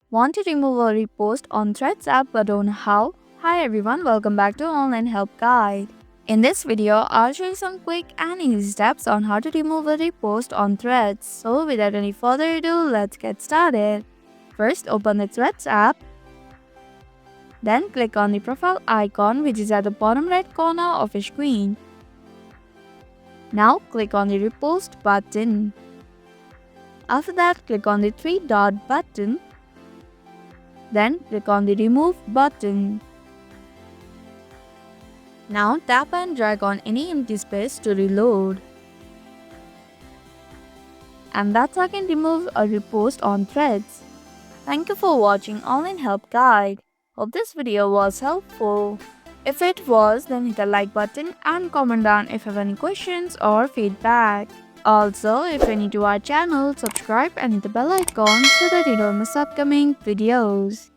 Want to remove a repost on Threads app but don't know how? Hi everyone, welcome back to Online Help Guide. In this video, I'll show you some quick and easy steps on how to remove a repost on Threads. So without any further ado, let's get started. First, open the Threads app. Then click on the profile icon which is at the bottom right corner of your screen. Now click on the repost button. After that, click on the three-dot button. Then click on the remove button. Now tap and drag on any empty space to reload. And that's how you can remove a repost on Threads. Thank you for watching Online Help Guide. Hope this video was helpful. If it was, then hit the like button and comment down if you have any questions or feedback. Also, if you're new to our channel, subscribe and hit the bell icon so that you don't miss upcoming videos.